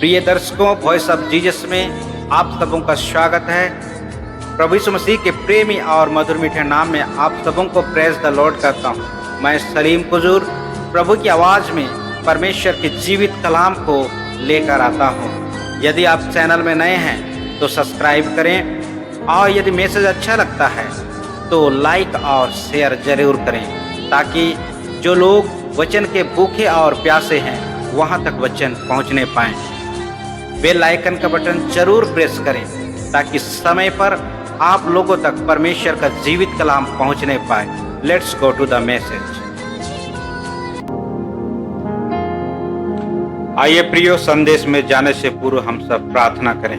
प्रिय दर्शकों, voice of Jesus में आप सबों का स्वागत है। प्रभु यीशु मसीह के प्रेमी और मधुर मीठे नाम में आप सबों को प्रेज द लॉर्ड करता हूँ। मैं सलीम कुजूर प्रभु की आवाज़ में परमेश्वर के जीवित कलाम को लेकर आता हूँ। यदि आप चैनल में नए हैं तो सब्सक्राइब करें और यदि मैसेज अच्छा लगता है तो लाइक और शेयर जरूर करें, ताकि जो लोग वचन के भूखे और प्यासे हैं वहाँ तक वचन पहुँचने पाएँ। बेल आइकन का बटन जरूर प्रेस करें ताकि समय पर आप लोगों तक परमेश्वर का जीवित कलाम पहुंचने पाए। Let's go to the message. आइए प्रियो, संदेश में जाने से पूर्व हम सब प्रार्थना करें।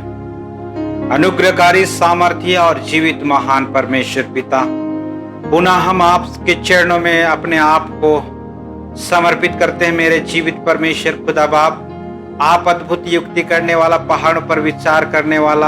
अनुग्रहकारी, सामर्थ्य और जीवित महान परमेश्वर पिता, पुनः हम आपके चरणों में अपने आप को समर्पित करते हैं। मेरे जीवित परमेश्वर खुदा बाप, आप अद्भुत युक्ति करने वाला, पहाड़ों पर विचार करने वाला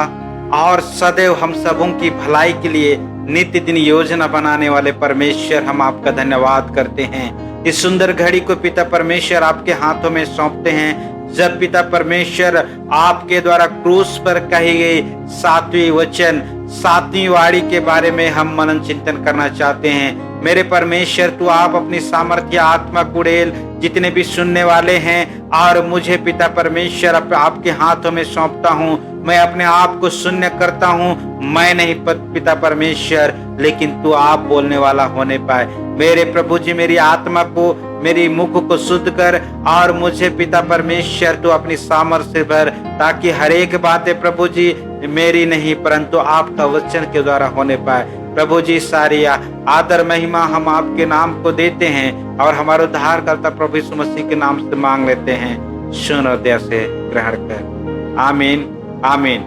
और सदैव हम सबों की भलाई के लिए नित्य दिन योजना बनाने वाले परमेश्वर, हम आपका धन्यवाद करते हैं। इस सुंदर घड़ी को पिता परमेश्वर आपके हाथों में सौंपते हैं, जब पिता परमेश्वर आपके द्वारा क्रूस पर कही गई 7वीं वचन, 7वीं वाणी के बारे में हम मनन चिंतन करना चाहते हैं। मेरे परमेश्वर, तू आप अपनी सामर्थ्य आत्मा कुड़ेल जितने भी सुनने वाले हैं और मुझे पिता परमेश्वर आपके हाथों में सौंपता हूँ। मैं अपने आप को शून्य करता हूँ, मैं नहीं पिता परमेश्वर, लेकिन तू आप बोलने वाला होने पाए। मेरे प्रभु जी, मेरी आत्मा को, मेरी मुख को शुद्ध कर और मुझे पिता परमेश्वर तू अपनी सामर्थ्य से भर, ताकि हर एक बातें प्रभु जी मेरी नहीं परंतु आपका वचन के द्वारा होने पाए। प्रभु जी, सारी आदर महिमा हम आपके नाम को देते हैं और हमारे उद्धारकर्ता प्रभु यीशु मसीह के नाम से मांग लेते हैं। सुन हृदय से ग्रहण कर। आमीन आमीन।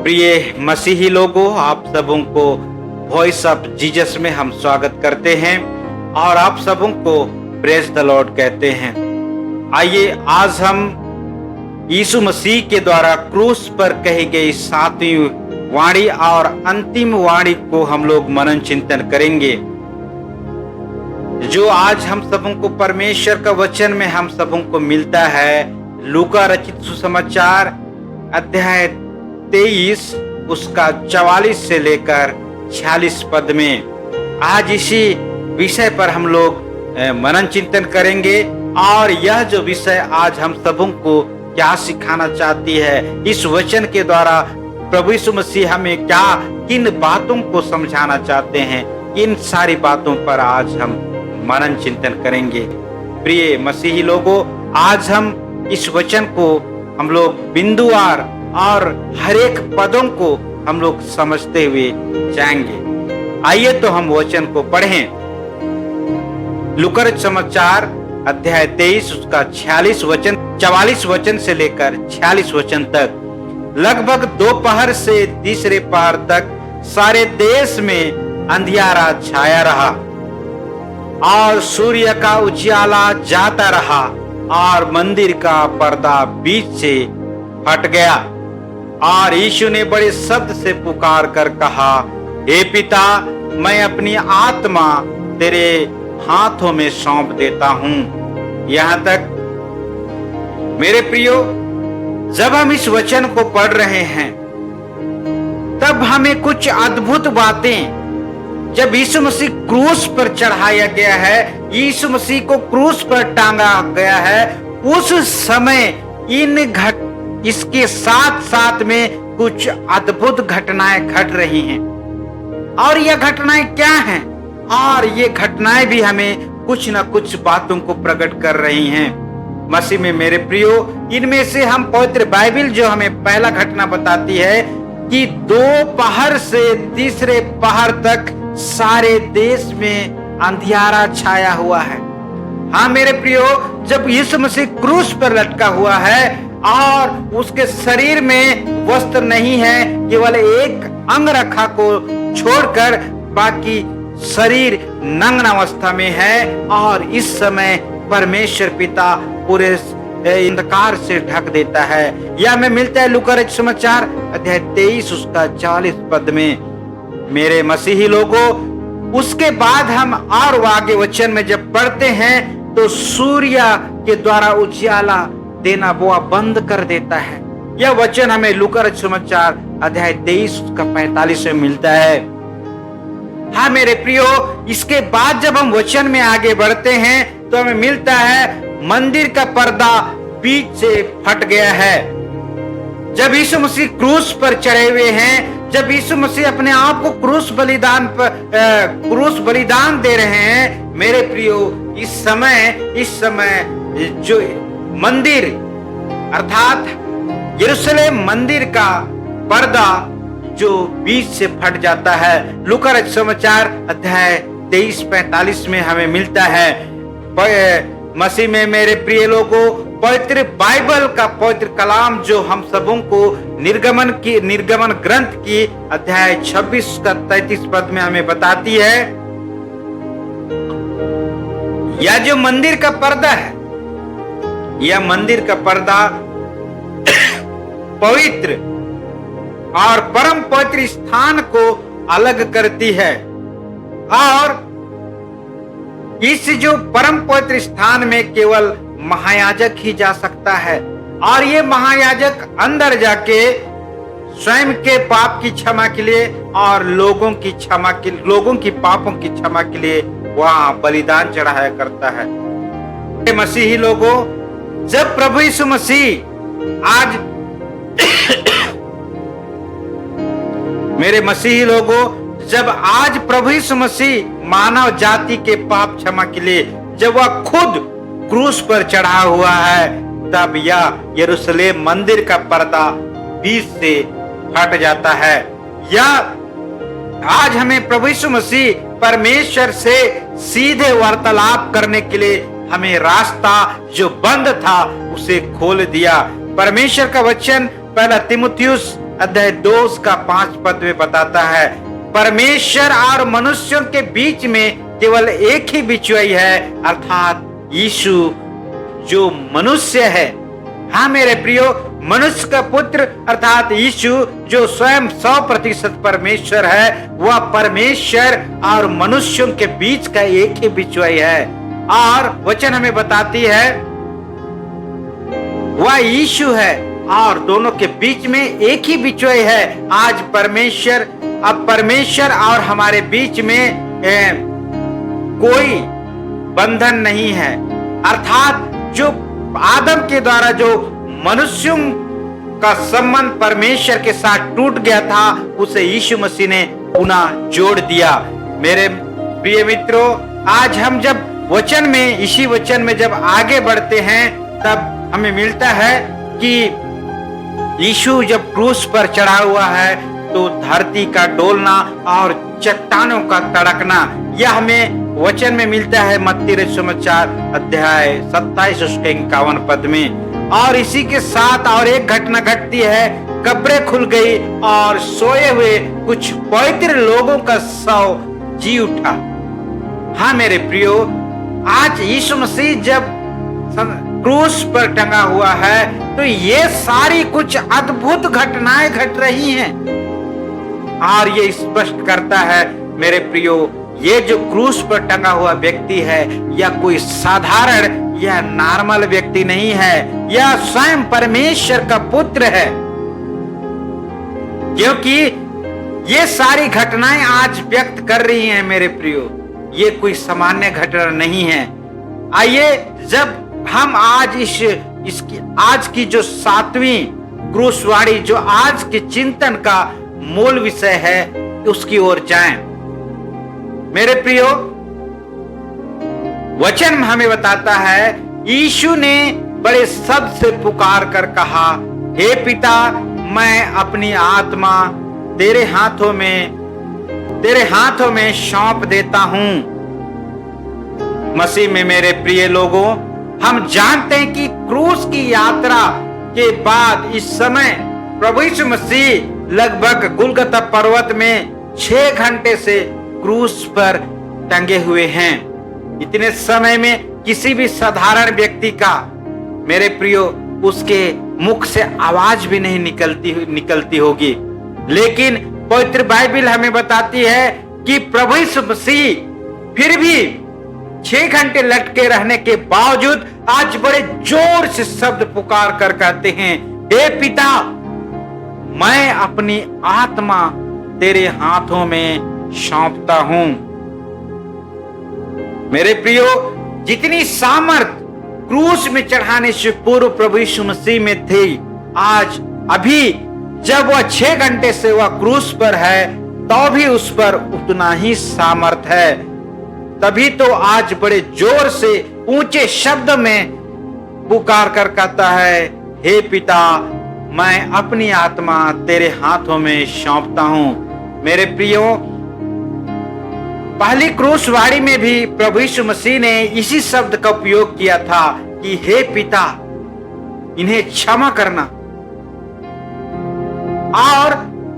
प्रिय मसीही लोगों, आप सबों को वॉइस ऑफ जीसस में हम स्वागत करते हैं और आप सबों को प्रेज द लॉर्ड कहते हैं। आइए आज हम यीशु मसीह के द्वारा क्रूस पर कही गई 7वीं वाणी और अंतिम वाणी को हम लोग मनन चिंतन करेंगे, जो आज हम सबों को परमेश्वर का वचन में हम सबों को मिलता है। लूका रचित सुसमाचार अध्याय 23 उसका 44 से लेकर 46 पद में आज इसी विषय पर हम लोग मनन चिंतन करेंगे। और यह जो विषय आज हम सबों को क्या सिखाना चाहती है, इस वचन के द्वारा प्रभु यीशु मसीह हमें क्या किन बातों को समझाना चाहते हैं, इन सारी बातों पर आज हम मनन चिंतन करेंगे। प्रिय मसीही लोगों, आज हम इस वचन को हम लोग बिंदुवार और हर एक पदों को हम लोग समझते हुए जाएंगे। आइए तो हम वचन को पढ़ें। लूका समाचार अध्याय 23 उसका 44 वचन से लेकर 46 वचन तक। लगभग दोपहर से तीसरे पहर तक सारे देश में अंधियारा छाया रहा और सूर्य का उजियाला जाता रहा और मंदिर का पर्दा बीच से फट गया। और यीशु ने बड़े शब्द से पुकार कर कहा, हे पिता, मैं अपनी आत्मा तेरे हाथों में सौंप देता हूं। यहां तक मेरे प्रियो, जब हम इस वचन को पढ़ रहे हैं तब हमें कुछ अद्भुत बातें, जब यीशु मसीह क्रूस पर चढ़ाया गया है, यीशु मसीह को क्रूस पर टांगा गया है, उस समय इसके साथ साथ में कुछ अद्भुत घटनाएं घट रही हैं। और यह घटनाएं क्या हैं? और ये घटनाएं भी हमें कुछ न कुछ बातों को प्रकट कर रही हैं मसीह में। मेरे प्रियो, इनमें से हम पवित्र बाइबल जो हमें पहला घटना बताती है कि दोपहर से तीसरे पहर तक सारे देश में अंधियारा छाया हुआ है। हाँ मेरे प्रियो, जब यीशु मसीह क्रूस पर लटका हुआ है और उसके शरीर में वस्त्र नहीं है, केवल एक अंग रखा को छोड़कर बाकी शरीर नग्न अवस्था में है, और इस समय परमेश्वर पिता पूरे अंधकार से ढक देता है। यह हमें मिलता है लूका रचित समाचार अध्याय 23 उसका 40 पद में। मेरे मसीही लोगों, उसके बाद हम और आगे वचन में जब पढ़ते हैं तो सूर्य के द्वारा उजियाला देना वो बंद कर देता है। यह वचन हमें लूका रचित सुसमाचार अध्याय 23 का 45 में मिलता है। हाँ मेरे प्रियो, इसके बाद जब हम वचन में आगे बढ़ते हैं तो हमें मिलता है मंदिर का पर्दा बीच से फट गया है। जब यीशु मसीह क्रूस पर चढ़े हुए हैं, जब यीशु मसीह अपने आप को क्रूस बलिदान दे रहे हैं, मेरे प्रियो, इस समय जो मंदिर अर्थात यरूशलेम मंदिर का पर्दा जो बीच से फट जाता है। लूका रचित सुसमाचार अध्याय 23-45 में हमें मिलता है। मसीह में मेरे प्रिय लोगों, पवित्र बाइबल का पवित्र कलाम जो हम सबों को निर्गमन ग्रंथ की अध्याय 26 का 33 पद में हमें बताती है, यह जो मंदिर का पर्दा है, यह मंदिर का पर्दा पवित्र और परम पवित्र स्थान को अलग करती है। और इस जो परम पवित्र स्थान में केवल महायाजक ही जा सकता है, और ये महायाजक अंदर जाके स्वयं के पाप की क्षमा के लिए और लोगों की पापों की क्षमा के लिए वहां बलिदान चढ़ाया करता है। मसीही लोगों, जब प्रभु यीशु मसीह आज मेरे मसीही लोगों, जब आज प्रभु यीशु मसीह मानव जाति के पाप क्षमा के लिए जब वह खुद क्रूस पर चढ़ा हुआ है, तब यह यरूशलेम मंदिर का पर्दा बीच से फट जाता है। यह आज हमें प्रभु यीशु मसीह परमेश्वर से सीधे वार्तालाप करने के लिए हमें रास्ता जो बंद था उसे खोल दिया। परमेश्वर का वचन पहला तीमुथियुस अध्याय 2 का 5 पद में बताता है, परमेश्वर और मनुष्यों के बीच में केवल एक ही बिचवाई है, अर्थात यीशु जो मनुष्य है। हाँ मेरे प्रियो, मनुष्य का पुत्र अर्थात यीशु जो स्वयं 100% परमेश्वर है, वह परमेश्वर और मनुष्यों के बीच का एक ही बिचवाई है। और वचन हमें बताती है वह यीशु है और दोनों के बीच में एक ही बिचवाई है। आज परमेश्वर और हमारे बीच में कोई बंधन नहीं है, अर्थात जो आदम के द्वारा जो मनुष्यों का संबंध परमेश्वर के साथ टूट गया था, उसे यीशु मसीह ने पुनः जोड़ दिया। मेरे प्रिय मित्रों, आज हम जब इसी वचन में जब आगे बढ़ते हैं, तब हमें मिलता है कि यीशु जब क्रूस पर चढ़ा हुआ है तो धरती का डोलना और चट्टानों का तड़कना, यह हमें वचन में मिलता है मत्ती रचित सुसमाचार अध्याय 27 उसके 51 पद में। और इसी के साथ और एक घटना घटती है, कब्रें खुल गई और सोए हुए कुछ पवित्र लोगों का शव जी उठा। हाँ मेरे प्रियो, आज यीशु मसीह जब क्रूस पर टंगा हुआ है तो ये सारी कुछ अद्भुत घटनाएं घट रही हैं, और ये स्पष्ट करता है मेरे प्रियो, ये जो क्रूस पर टंगा हुआ व्यक्ति है यह कोई साधारण या नॉर्मल व्यक्ति नहीं है, यह स्वयं परमेश्वर का पुत्र है। क्योंकि ये सारी घटनाएं आज व्यक्त कर रही हैं मेरे प्रियो, ये कोई सामान्य घटना नहीं है। आइए, जब हम आज आज की जो 7वीं क्रूसवाड़ी जो आज के चिंतन का मूल विषय है उसकी ओर जाएं। मेरे प्रियो, वचन हमें बताता है, यीशु ने बड़े शब्द से पुकार कर कहा, हे पिता, मैं अपनी आत्मा तेरे हाथों में सौंप देता हूं। मसीह में मेरे प्रिय लोगों, हम जानते हैं कि क्रूस की यात्रा के बाद इस समय प्रभु यीशु मसीह लगभग गुलगुता पर्वत में 6 घंटे से क्रूस पर टंगे हुए हैं। इतने समय में किसी भी साधारण व्यक्ति का मेरे प्रियो उसके मुख से आवाज भी नहीं निकलती होगी, लेकिन पवित्र बाइबल हमें बताती है कि प्रभु यीशु मसीह फिर भी 6 घंटे लटके रहने के बावजूद आज बड़े जोर से शब्द पुकार कर कहते हैं, हे पिता, मैं अपनी आत्मा तेरे हाथों में सौंपता हूं। मेरे प्रियो, जितनी सामर्थ क्रूस में चढ़ाने से पूर्व प्रभु यीशु मसीह में थी, आज अभी जब वह 6 घंटे से वह क्रूस पर है, तो भी उस पर उतना ही सामर्थ है। तभी तो आज बड़े जोर से ऊंचे शब्द में पुकार कर कहता है, हे पिता, मैं अपनी आत्मा तेरे हाथों में सौंपता हूं। मेरे प्रियो, पहली क्रूसवाड़ी में भी प्रभु यीशु मसीह ने इसी शब्द का उपयोग किया था कि हे पिता, इन्हें क्षमा करना। और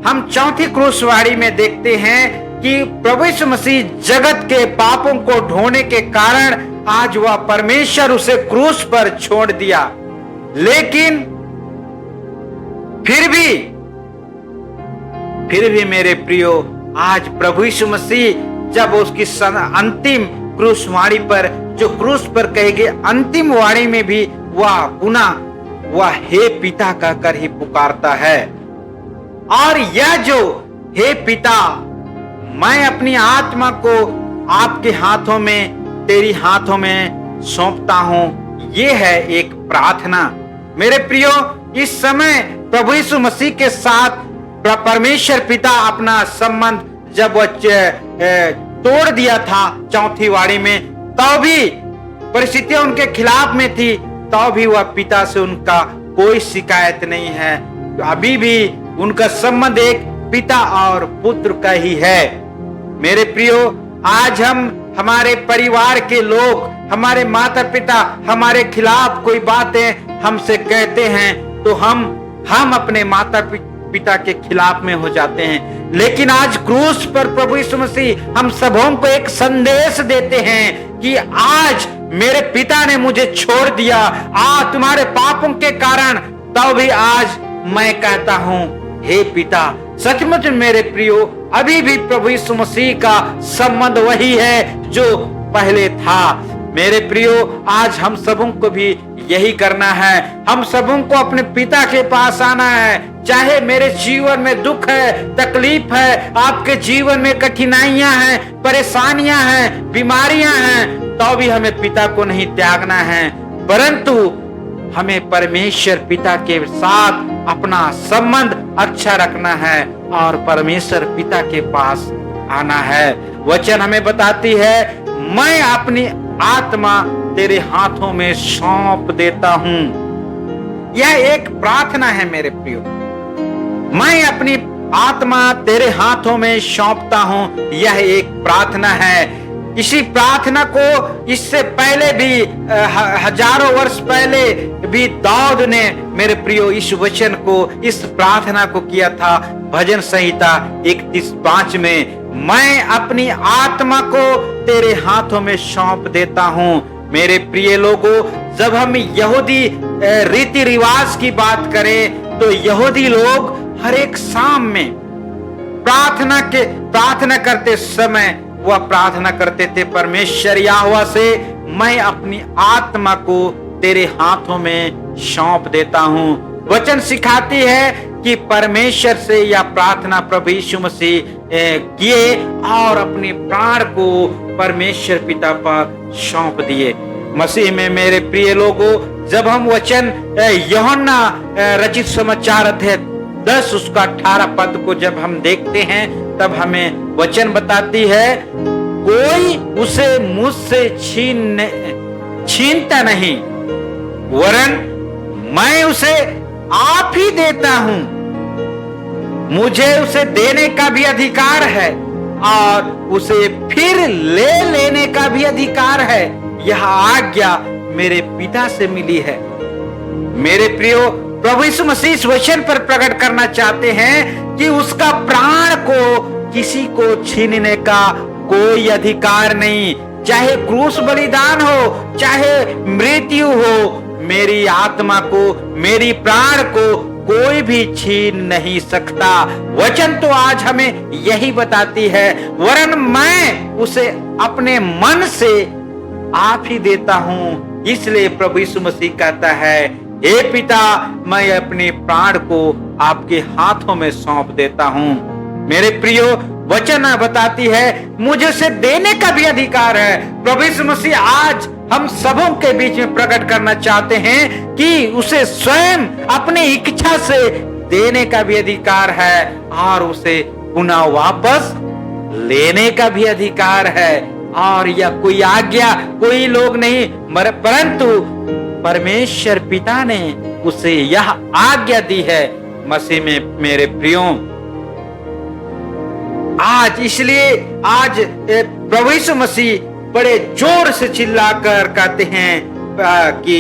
हम चौथी क्रूसवाड़ी में देखते हैं कि प्रभु यीशु मसीह जगत के पापों को ढोने के कारण आज वह परमेश्वर उसे क्रूस पर छोड़ दिया। लेकिन फिर भी मेरे प्रियो, आज प्रभु यीशु मसीह जब उसकी अंतिम क्रूसवाणी पर, जो क्रूस पर कही गई अंतिम वाणी में भी वह पुनः वह हे पिता कहकर ही पुकारता है। और यह जो हे पिता, मैं अपनी आत्मा को आपके हाथों में, तेरी हाथों में सौंपता हूं, ये है एक प्रार्थना। मेरे प्रियो, इस समय प्रभु यीशु मसीह के साथ परमेश्वर पिता अपना संबंध जब तोड़ दिया था चौथी वाड़ी में, तो भी परिस्थितियां उनके खिलाफ में थी, तो भी वह पिता से उनका कोई शिकायत नहीं है। अभी भी उनका संबंध एक पिता और पुत्र का ही है। मेरे प्रियो, आज हम हमारे परिवार के लोग, हमारे माता पिता हमारे खिलाफ कोई बातें हमसे कहते हैं तो हम अपने माता पिता के खिलाफ में हो जाते हैं। लेकिन आज क्रूस पर प्रभु यीशु मसीह हम सबों को एक संदेश देते हैं कि आज मेरे पिता ने मुझे छोड़ दिया तुम्हारे पापों के कारण, तो भी आज मैं कहता हूं, हे पिता। सचमुच मेरे प्रियो, अभी भी प्रभु यीशु मसीह का संबंध वही है जो पहले था। मेरे प्रियो, आज हम सबों को भी यही करना है। हम सबों को अपने पिता के पास आना है। चाहे मेरे जीवन में दुख है, तकलीफ है, आपके जीवन में कठिनाइयां हैं, परेशानियां हैं, बीमारियां हैं, तो भी हमें पिता को नहीं त्यागना है, परंतु हमें परमेश्वर पिता के साथ अपना संबंध अच्छा रखना है और परमेश्वर पिता के पास आना है। वचन हमें बताती है, मैं अपनी आत्मा तेरे हाथों में सौंप देता हूं। यह एक प्रार्थना है मेरे प्रियो। मैं अपनी आत्मा तेरे हाथों में सौंपता हूं, यह एक प्रार्थना है। इसी प्रार्थना को इससे पहले भी हजारों वर्ष पहले भी दाऊद ने मेरे प्रियो इस वचन को, इस प्रार्थना को किया था। भजन संहिता 31:5 में, मैं अपनी आत्मा को तेरे हाथों में सौंप देता हूं। मेरे प्रिय लोगों, जब हम यहूदी रीति रिवाज की बात करें तो यहूदी लोग हर एक शाम में प्रार्थना करते समय वह प्रार्थना करते थे, परमेश्वर यहोवा से मैं अपनी आत्मा को तेरे हाथों में सौंप देता हूं। वचन सिखाती है कि परमेश्वर से यह प्रार्थना प्रभु यीशु मसीह किए और अपने प्राण को परमेश्वर पिता पर सौंप दिए। मसीह में मेरे प्रिय लोगों, जब हम वचन यूहन्ना रचित समाचार अध्याय 10 उसका 18 पद को जब हम देखते हैं, तब हमें वचन बताती है, कोई उसे मुझसे छीनता नहीं, वरन मैं उसे आप ही देता हूं। मुझे उसे देने का भी अधिकार है और उसे फिर ले लेने का भी अधिकार है। यह आज्ञा मेरे पिता से मिली है। मेरे प्रियो, प्रभु यीशु मसीह इस वचन पर प्रकट करना चाहते हैं कि उसका प्राण को किसी को छीनने का कोई अधिकार नहीं। चाहे क्रूस बलिदान हो, चाहे मृत्यु हो, मेरी आत्मा को, मेरी प्राण को कोई भी छीन नहीं सकता। वचन तो आज हमें यही बताती है, वरन मैं उसे अपने मन से आप ही देता हूं। इसलिए प्रभु यीशु मसीह कहता है, हे पिता, मैं अपने प्राण को आपके हाथों में सौंप देता हूं। मेरे प्रियो, वचन बताती है मुझे उसे देने का भी अधिकार है। प्रभु यीशु मसीह आज हम सबों के बीच में प्रकट करना चाहते हैं कि उसे स्वयं अपनी इच्छा से देने का भी अधिकार है और उसे पुनः वापस लेने का भी अधिकार है। और यह कोई आज्ञा कोई लोग नहीं, परंतु परमेश्वर पिता ने उसे यह आज्ञा दी है मसीह में। मेरे प्रियो, आज इसलिए आज प्रभु यीशु मसीह बड़े जोर से चिल्लाकर कहते हैं कि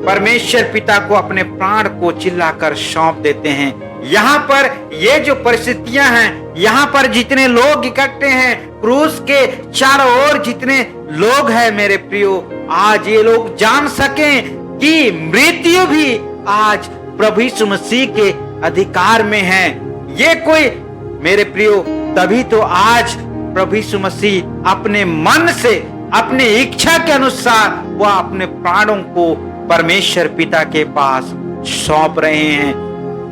परमेश्वर पिता को अपने प्राण को चिल्लाकर सौंप देते हैं। यहाँ पर ये जो परिस्थितियां हैं, यहाँ पर जितने लोग इकट्ठे हैं, क्रूस के चारों ओर जितने लोग हैं, मेरे प्रियो, आज ये लोग जान सकें कि मृत्यु भी आज प्रभु यीशु मसीह के अधिकार में है। ये कोई, मेरे प्रियो, तभी तो आज प्रभु यीशु मसीह अपने मन से, अपने इच्छा के अनुसार वह अपने प्राणों को परमेश्वर पिता के पास सौंप रहे हैं।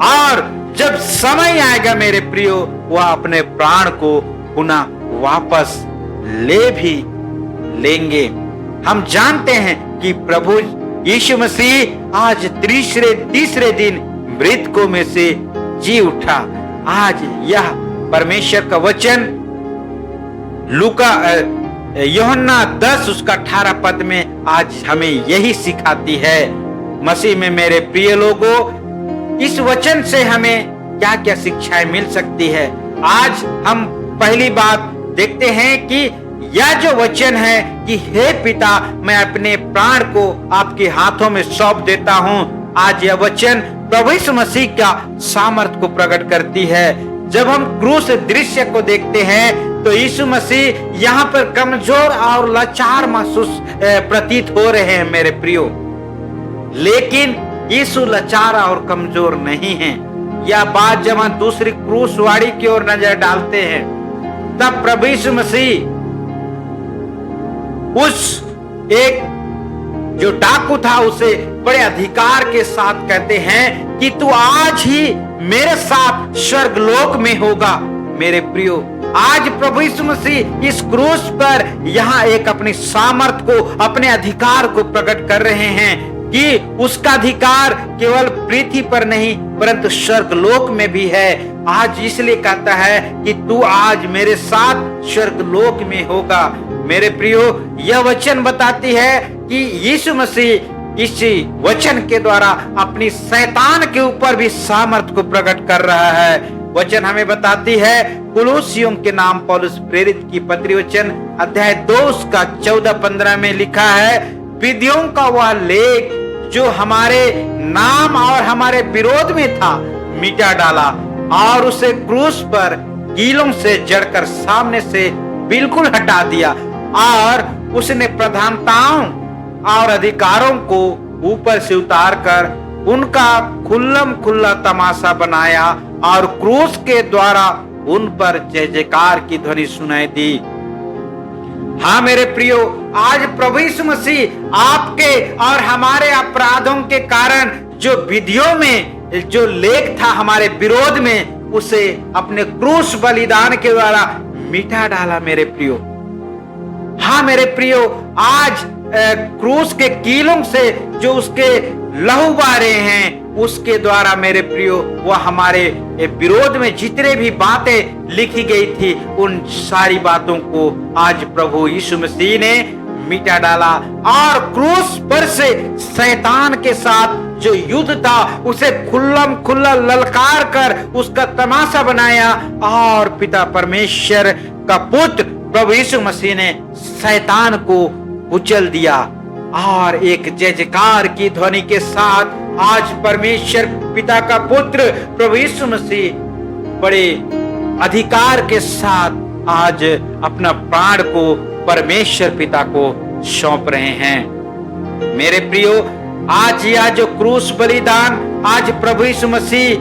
और जब समय आएगा मेरे प्रियो, वह अपने प्राण को पुनः वापस ले भी लेंगे। हम जानते हैं कि प्रभु यीशु मसीह आज तीसरे दिन मृतकों में से जी उठा। आज यह परमेश्वर का वचन यूहन्ना 10 उसका 18 पद में आज हमें यही सिखाती है। मसीह में मेरे प्रिय लोगों, इस वचन से हमें क्या क्या शिक्षाएं मिल सकती है। आज हम पहली बात देखते हैं कि यह जो वचन है कि हे पिता, मैं अपने प्राण को आपके हाथों में सौंप देता हूं। आज यह वचन प्रभु यीशु मसीह का सामर्थ को प्रकट करती है। जब हम क्रूस दृश्य को देखते हैं तो यीशु मसीह यहाँ पर कमजोर और लाचार महसूस प्रतीत हो रहे हैं मेरे प्रियो, लेकिन यीशु लाचार और कमजोर नहीं है। यह बात जब हम दूसरी क्रूसवाड़ी की ओर नजर डालते हैं, तब प्रभु यीशु मसीह उस एक जो डाकू था उसे बड़े अधिकार के साथ कहते हैं कि तू आज ही मेरे साथ स्वर्ग लोक में होगा। मेरे प्रियो, आज प्रभु यीशु मसीह इस क्रूस पर यहाँ एक अपनी सामर्थ को, अपने अधिकार को प्रकट कर रहे हैं कि उसका अधिकार केवल पृथ्वी पर नहीं परंतु स्वर्ग लोक में भी है। आज इसलिए कहता है कि तू आज मेरे साथ स्वर्ग लोक में होगा। मेरे प्रियो, यह वचन बताती है कि यीशु मसीह इसी वचन के द्वारा अपनी शैतान के ऊपर भी सामर्थ को प्रकट कर रहा है। वचन हमें बताती है, कुलुस्सियों के नाम पौलुस प्रेरित की पत्री वचन अध्याय 2 उसका 14-15 में लिखा है, विधियों का वह लेख जो हमारे नाम और हमारे विरोध में था मिटा डाला और उसे क्रूस पर कीलों से जड़कर सामने से बिल्कुल हटा दिया। और उसने प्रधानताओं और अधिकारों को ऊपर से उतार कर उनका खुल्लम खुल्ला तमाशा बनाया और क्रूस के द्वारा उन पर जय जयकार की ध्वनि सुनाई दी। हाँ मेरे प्रियो, आज प्रभु यीशु मसीह आपके और हमारे अपराधों के कारण जो विधियों में जो लेख था हमारे विरोध में, उसे अपने क्रूस बलिदान के द्वारा मिटा डाला। मेरे प्रियो, हाँ मेरे प्रियो, आज क्रूस के कीलों से जो उसके लहू बह रहे हैं उसके द्वारा मेरे प्रियो, वह हमारे विरोध में जितने भी बातें लिखी गई थी उन सारी बातों को आज प्रभु यीशु मसीह ने मिटा डाला। और क्रूस पर से शैतान के साथ जो युद्ध था उसे खुल्लम खुल्ला ललकार कर उसका तमाशा बनाया और पिता परमेश्वर का पुत्र प्रभु यीशु मसीह ने शैतान को कुचल दिया। और एक जय जयकार की ध्वनि के साथ आज परमेश्वर पिता का पुत्र प्रभु यीशु मसीह बड़े अधिकार के साथ आज अपना प्राण को परमेश्वर पिता को सौंप रहे हैं। मेरे प्रियो, आज यह जो क्रूस बलिदान आज प्रभु यीशु मसीह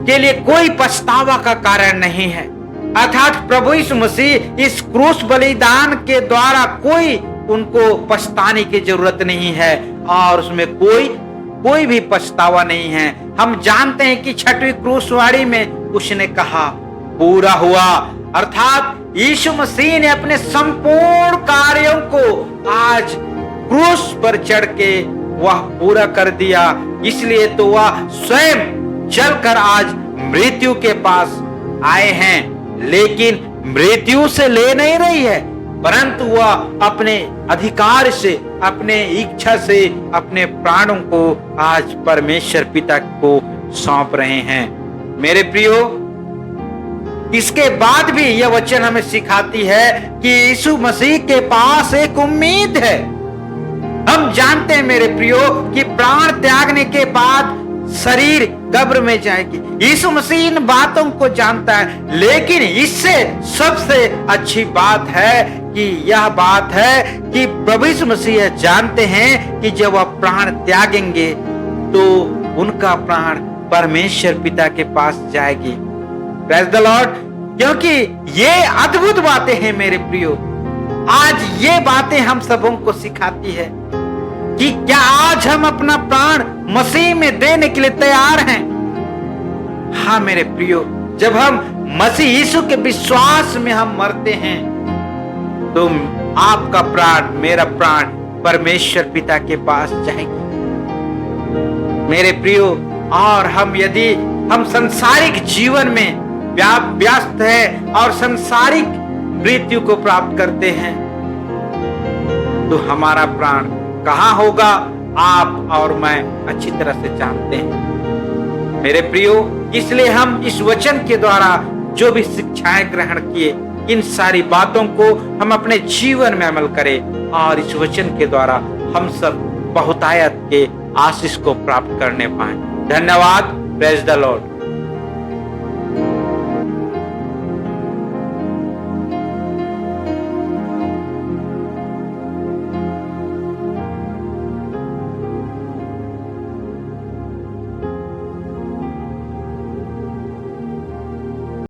के लिए कोई पछतावा का कारण नहीं है, अर्थात प्रभु यीशु मसीह इस क्रूस बलिदान के द्वारा कोई उनको पछताने की जरूरत नहीं है और उसमें कोई भी पछतावा नहीं है। हम जानते हैं कि छठवीं क्रूसवाड़ी में उसने कहा पूरा हुआ, अर्थात यीशु मसीह ने अपने संपूर्ण कार्यों को आज क्रूस पर चढ़ के वह पूरा कर दिया। इसलिए तो वह स्वयं चलकर आज मृत्यु के पास आए हैं, लेकिन मृत्यु से ले नहीं रही है, परंतु वह अपने अधिकार से, अपने इच्छा से अपने प्राणों को आज परमेश्वर पिता को सौंप रहे हैं। मेरे प्रियो, इसके बाद भी यह वचन हमें सिखाती है कि यीशु मसीह के पास एक उम्मीद है। हम जानते हैं मेरे प्रियो कि प्राण त्यागने के बाद शरीर कब्र में जाएगी। यीशु मसीह इन बातों को जानता है, लेकिन इससे सबसे अच्छी बात है कि यह बात है कि प्रभु यीशु मसीह जानते हैं कि जब वह प्राण त्यागेंगे तो उनका प्राण परमेश्वर पिता के पास जाएगी। Praise the Lord. क्योंकि ये अद्भुत बातें हैं मेरे प्रियो। आज ये बातें हम सबों को सिखाती है कि क्या आज हम अपना प्राण मसीह में देने के लिए तैयार हैं? हाँ मेरे प्रियो, जब हम मसीह यीशु के विश्वास में हम मरते हैं तो आपका प्राण, मेरा प्राण परमेश्वर पिता के पास जाएगी मेरे प्रियो। और हम यदि हम सांसारिक जीवन में व्यस्त है और सांसारिक मृत्यु को प्राप्त करते हैं तो हमारा प्राण कहां होगा, आप और मैं अच्छी तरह से जानते हैं मेरे प्रियो। इसलिए हम इस वचन के द्वारा जो भी शिक्षाएं ग्रहण किए, इन सारी बातों को हम अपने जीवन में अमल करें और इस वचन के द्वारा हम सब बहुतायत के आशीष को प्राप्त करने पाए। धन्यवाद। Praise the Lord.